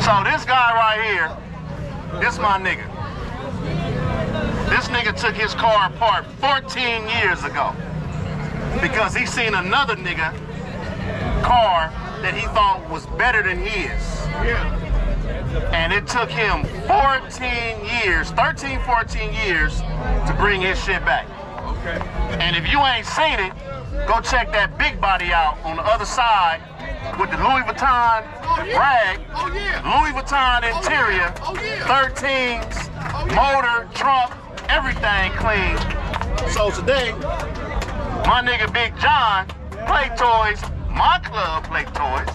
So this guy right here, this my nigga. This nigga took his car apart 14 years ago because he seen another nigga car that he thought was better than his. Yeah. And it took him 14 years, 13, 14 years to bring his shit back. Okay. And if you ain't seen it, go check that big body out on the other side with the Louis Vuitton rag, Louis Vuitton interior, 13s, motor, trunk, everything clean. So today, my nigga Big John, Play Toys, my club Play Toys,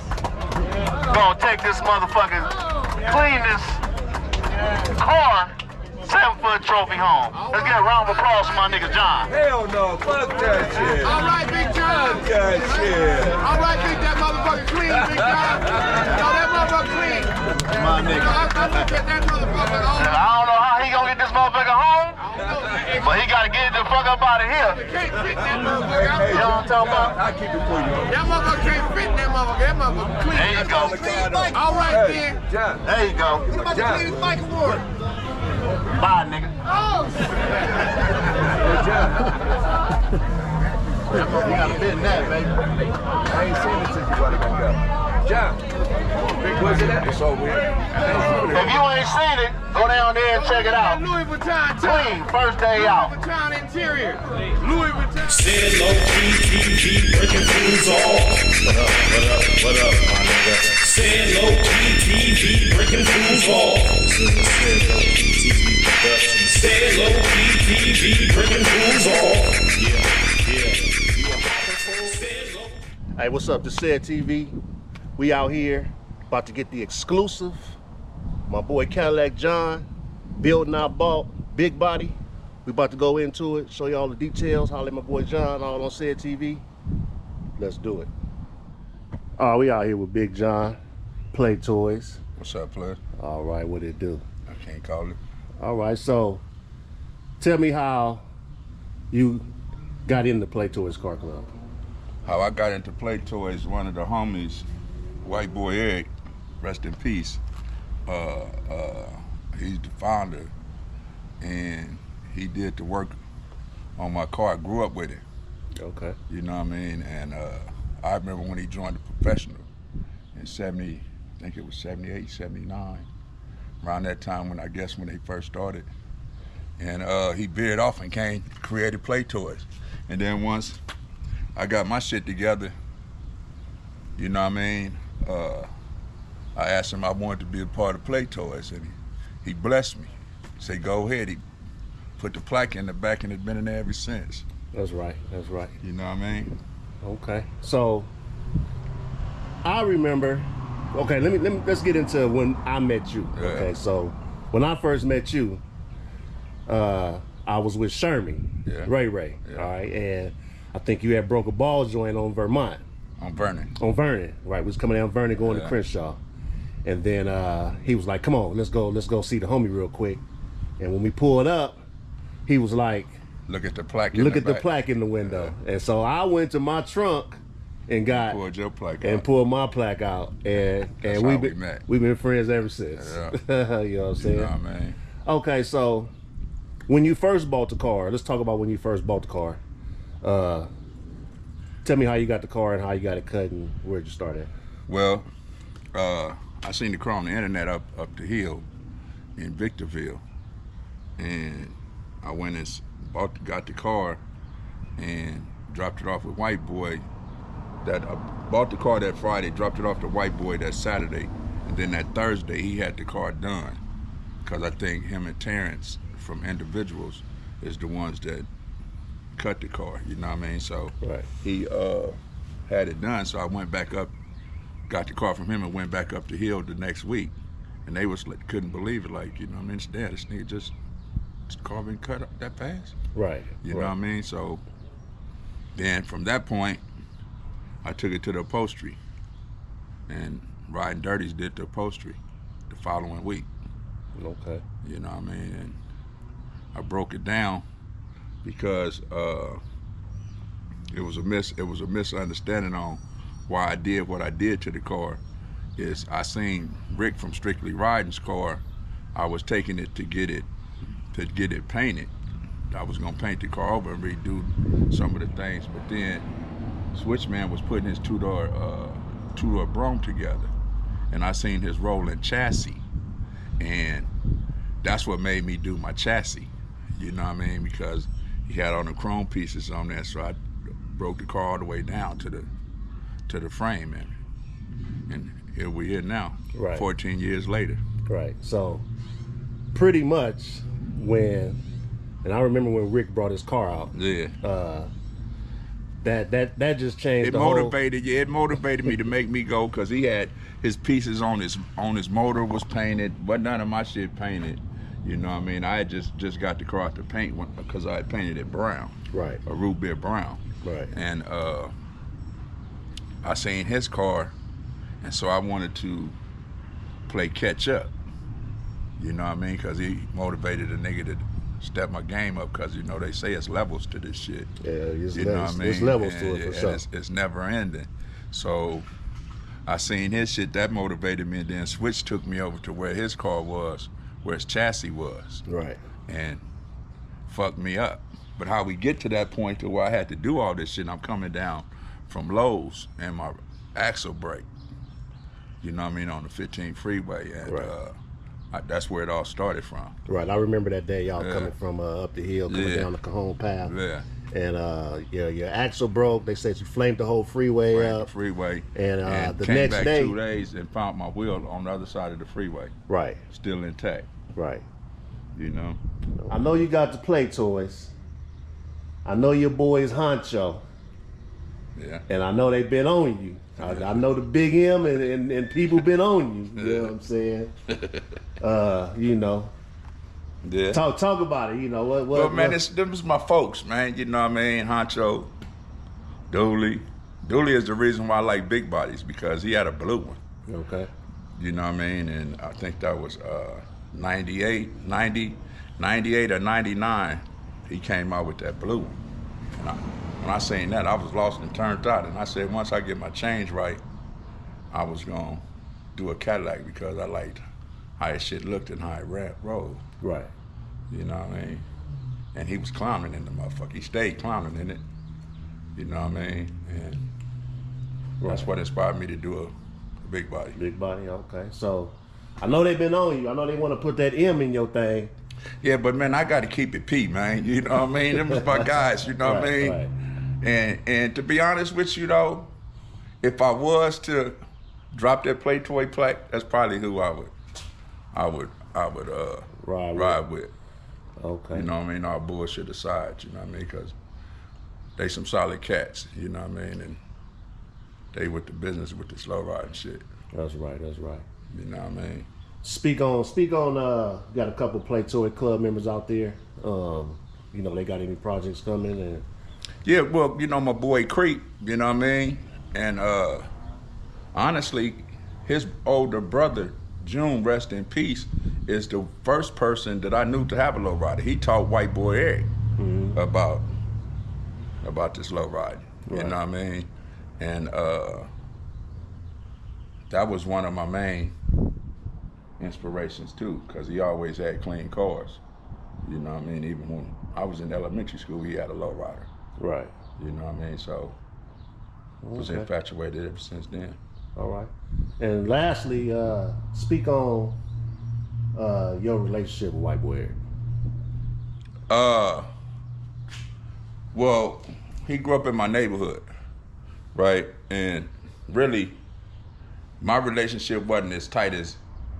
gonna take this motherfucker, clean this car, 7-foot trophy home. Let's get a round of applause for my nigga John. Hell no, fuck that shit. All right, Big John. Fuck that shit. All right, Big, that motherfucker clean, Big John. Yo, that motherfucker clean. My nigga. I look at that motherfucker. I don't know how he gonna get this motherfucker home, but he gotta get the fuck up out of here. Can't fit that motherfucker. You know what I'm talking about? I keep it for you. That motherfucker can't fit that motherfucker. That motherfucker clean. There you go. All right, then. John. There you go. John. Mike Ward. Bye, nigga. Oh, You gotta fit in that, baby. I ain't seen it since you brought it back up. John. Where's it at? It's over here. If you ain't seen it, go down there and check it out. Louis Vuitton. Clean, first day out. Louis Vuitton interior. Louis Vuitton. Said low key, keep breaking fools off. What up, my nigga? Said low key, keep breaking fools off. Said low key, keep breaking fools off. Yeah. Hey, what's up? This Said TV. We out here about to get the exclusive. My boy Cadillac John, building our ball, big body. We about to go into it, show you all the details. Holler at my boy John, all on Said TV. Let's do it. We out here with Big John, Play Toys. What's up, player? All right, what it do? I can't call it. All right, so tell me how you got into Play Toys Car Club. How I got into Play Toys, one of the homies, White Boy Eric, rest in peace. He's the founder, and he did the work on my car. I grew up with it. Okay. You know what I mean? And I remember when he joined the professional in 70, I think it was 78, 79, around that time when they first started. And he veered off and created Play Toys. And then once I got my shit together, you know what I mean? I asked him I wanted to be a part of Play Toys, and he blessed me. He said, go ahead. He put the plaque in the back, and it's been in there ever since. That's right, that's right. You know what I mean? Okay, so I remember. Okay, let's get into when I met you. Yeah. Okay, so when I first met you, I was with Shermy, Yeah. Ray. Yeah. All right, and I think you had broke a ball joint on Vermont. On Vernon. On Vernon, right? We was coming down Vernon going to Yeah. Crenshaw, and then he was like, "Come on, let's go see the homie real quick." And when we pulled up, he was like, Look at the plaque. "Look at the plaque in the window." Yeah. And so I went to my trunk and got Pulled your plaque and out. pulled my plaque out, and That's we've how we been met. we've been friends ever since. Yeah. You know what I'm You saying? know what I mean? Okay, so when you first bought the car, let's talk about when you first bought the car. Tell me how you got the car and how you got it cut and where'd you start at? Well, I seen the car on the internet up the hill in Victorville, and I went and got the car and dropped it off with White Boy. That I bought the car that Friday, dropped it off to White Boy that Saturday, and then that Thursday he had the car done, because I think him and Terrence from Individuals is the ones that cut the car, you know what I mean? So Right. he had it done, so I went back up, got the car from him and went back up the hill the next week, and they was like, couldn't believe it, like, you know what I mean? Damn, this nigga this car been cut up that fast? Right. You know what I mean? So then from that point, I took it to the upholstery, and Riding Dirties did the upholstery the following week. Okay. You know what I mean? And I broke it down because it was a misunderstanding on why I did what I did to the car, is I seen Rick from Strictly Riding's car. I was taking it to get it painted. I was gonna paint the car over and redo some of the things, but then Switchman was putting his two-door Brougham together, and I seen his rolling chassis, and that's what made me do my chassis. You know what I mean? Because he had all the chrome pieces on there, so I broke the car all the way down to the frame, and here we are now, Right. 14 years later. Right. So pretty much when, and I remember when Rick brought his car out, Yeah. that just changed It the motivated, yeah, it motivated me to make me go, because he had his pieces on his motor was painted, but none of my shit painted. You know what I mean? I had just got the car out to paint because I had painted it brown. Right. A root beer brown. Right. And I seen his car, and so I wanted to play catch up. You know what I mean? Because he motivated a nigga to step my game up, because, you know, they say it's levels to this shit. Yeah, it's You know what I mean? there's levels to And- it for and sure. It's never ending. So I seen his shit, that motivated me, and then Switch took me over to where his car was, where his chassis was, Right. and fucked me up. But how we get to that point to where I had to do all this shit, I'm coming down from Lowe's and my axle brake, you know what I mean, on the 15 freeway, and Right. that's where it all started from. Right. I remember that day y'all Yeah. coming from up the hill, coming Yeah. down the Cajon Path. Yeah. And your axle broke. They said you flamed the whole freeway Ran the up. freeway, And, the came next back day- 2 days and found my wheel on the other side of the freeway, Right. still intact. Right. You know. I know you got the play toys. I know your boy is Honcho, Yeah. and I know they been on you. I know the Big M and people been on you. You know what I'm saying? You know, Yeah. talk about it. You know what? Well, man, what- them is my folks, man. You know what I mean? Honcho, Dooley. Dooley is the reason why I like big bodies, because he had a blue one. okay. You know what I mean? And I think that was 98 or 99. He came out with that blue one. And when I seen that, I was lost and turned out. And I said, once I get my change right, I was going to do a Cadillac, because I liked how his shit looked and how it rolled. Right. You know what I mean? And he was clowning in the motherfucker. He stayed clowning in it. You know what I mean? And that's what inspired me to do a big body. Big body. Okay. So I know they been on you. I know they want to put that M in your thing. Yeah, but man, I got to keep it P, man. You know what I mean? Them was my guys. You know what I Right, mean? right. And to be honest with you though, if I was to drop that Play Toy plaque, that's probably who I would ride with. Okay. You know what I mean? All bullshit aside, you know what I mean? Because they some solid cats, you know what I mean? And they with the business with the slow riding shit, That's right. That's right. you know what I mean? Speak on. Got a couple Play Toy Club members out there. You know, they got any projects coming? And Yeah, well, you know, my boy Creep, you know what I mean? And honestly, his older brother, June, rest in peace, is the first person that I knew to have a low rider. He taught white boy Eric about this low riding, you Right. know what I mean? And that was one of my main inspirations too, because he always had clean cars. You know what I mean? Even when I was in elementary school, he had a low rider. right. You know what I mean? So I was Okay. infatuated ever since then. All right. And lastly, speak on your relationship with White Boy Eric. Well, he grew up in my neighborhood, right? And really, my relationship wasn't as tight as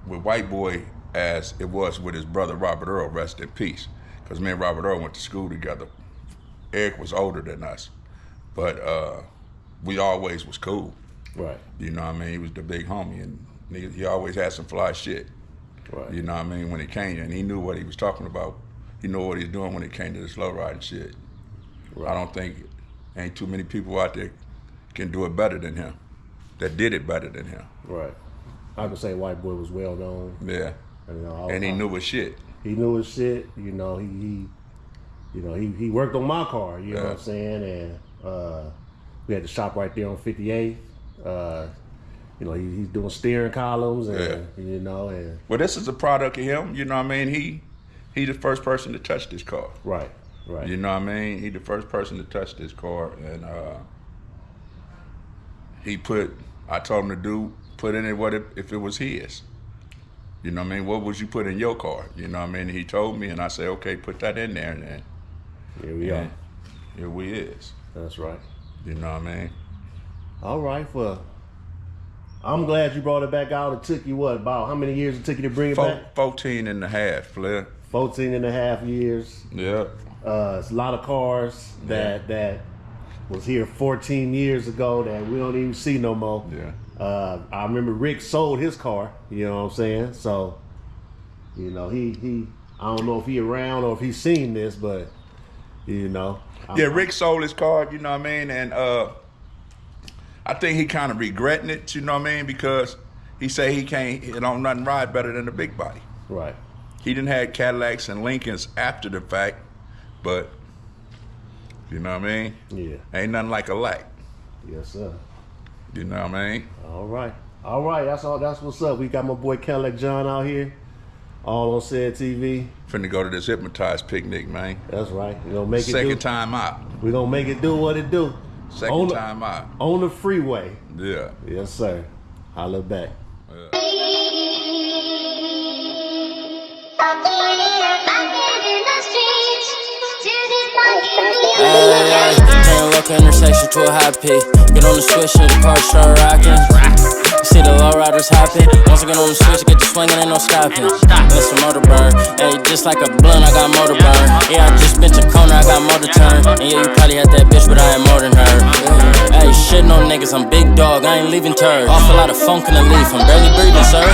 with White Boy as it was with his brother Robert Earl, rest in peace. Because me and Robert Earl went to school together. Eric was older than us, but we always was cool. Right. You know what I mean? He was the big homie, and he always had some fly shit. Right. You know what I mean? When it came, and he knew what he was talking about. He knew what he was doing when it came to the slow riding shit. Right. I don't think ain't too many people out there can do it better than him. That did it better than him. Right. I can say White Boy was well known. Yeah. You know, And he knew his shit. He knew his shit. You know, he worked on my car. You know what I'm saying? And we had the shop right there on 58th. you know, he's doing steering columns and you know, and Well, this is a product of him. You know what I mean? He the first person to touch this car. right. You know what I mean? He the first person to touch this car, and I told him to put in it if it was his. You know what I mean? What would you put in your car? You know what I mean? He told me, and I said, okay, put that in there, and then Here we are. here we is. That's right. You know what I mean? All right, well, I'm glad you brought it back out. It took you about how many years it took you to bring it back? 14 and a half, Flair. 14 and a half years. Yeah. It's a lot of cars that was here 14 years ago that we don't even see no more. Yeah. I remember Rick sold his car, you know what I'm saying? So, you know, he I don't know if he around or if he's seen this, but, you know. Rick sold his car, you know what I mean? And I think he kind of regretting it, you know what I mean? Because he say he don't nothing ride better than the big body. Right. He didn't have Cadillacs and Lincolns after the fact, but you know what I mean? Yeah. Ain't nothing like a light. Yes, sir. You know what I mean? All right. That's what's up. We got my boy Cadillac John out here, all on Said TV. Finna go to this hypnotized picnic, man. That's right. You know, make it Second time out. We're gonna make it do what it do. Second time out. On the freeway. Yeah. Yes, sir. Holla back. Turn local intersection to a high peak. Get on the switch and the car start rocking. See the low riders hopping. Once I get on the switch, get to swinging, ain't no stopping. Let some motor burn. Hey, just like a blunt, I got motor burn. Yeah, I just bent a corner, I got motor turn. And yeah, you probably had that bitch, but I ain't more than her. Hey, shitting on niggas, I'm big dog, I ain't leaving turd. Off a lot of funk in the leaf, I'm barely breathing, sir.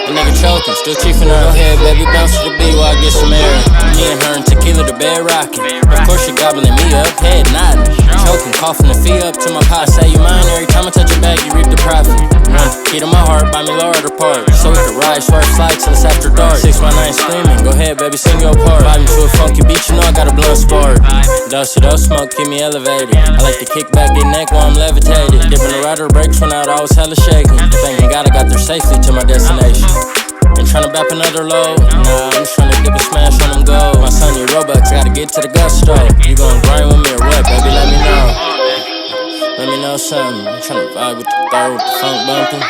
The nigga choking, still chiefing her. Go ahead, baby, bounce to the beat while I get some air. Me and her and tequila, the bed rocking. Of course, she gobbling me up, head nodding. Choking, coughing the fee up to my pot. Say you mine, every time I touch your bag, you reap the profit. Key to my heart, buy me Lord apart. So we can ride, short slide till it's after dark. 619 screaming, go ahead, baby, sing your part. Vibing to a funky beat, you know I got a blunt spark. Dusty, smoke, keep me elevated. I like to kick back, get neck while I'm levitated. Dipping the rider, brakes went out, I was hella shaking. Thanking God I got there safely to my destination. Ain't tryna bap another load. Nah, I'm just tryna dip and smash on them gold. My son, you Robux, gotta get to the gusto. You gon' grind with me or what, baby? Let me know. Let me know something. I'm tryna vibe with the third, with the funk bumping.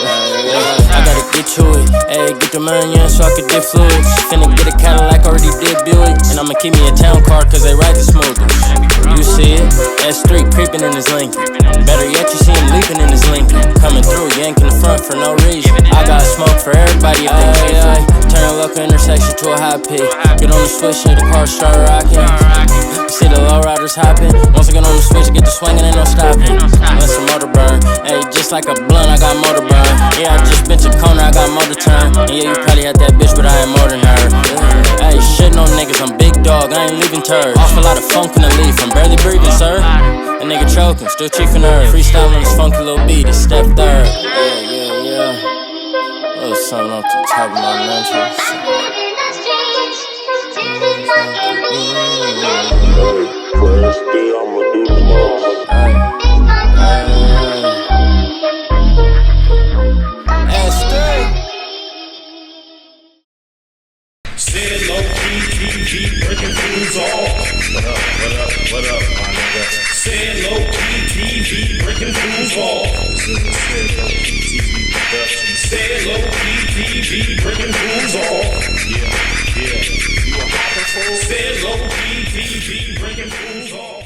I gotta get to it. Ayy, get the money in so I can dip fluids. Finna get a Cadillac, already did Buick. And I'ma keep me a town car cause they ride the smoothest. You see it? S3 creeping in his Lincoln. Better yet, you see him leaping in his Lincoln. Coming through, yanking the front for no reason. I got smoke for everybody if they turn a local intersection to a high peak. Get on the switch and the car start rocking. See the low riders hopping. Once I get on the switch, get the swinging, ain't no stopping. Let some motor burn. Hey, just like a blunt, I got motor burn. Yeah, I just bent a corner, I got motor turn. And yeah, you probably had that bitch, but I ain't more than her. Hey, shitting on niggas, I'm big dog, I ain't leaving turd. Off a lot of funk in the leaf, I'm barely breathing, sir. A nigga choking, still chiefing her. Freestyle on this funky little beat, it's step third. Yeah. Little something off the top of my mental. First day I'ma do the most. Say low key, keep breaking things off. What up, my nigga? Say low key, keep breaking things off. This is the Say Low Key TV production. Say low key, keep breaking things off. Yeah. You a hopper fool? Say low key, keep breaking things off.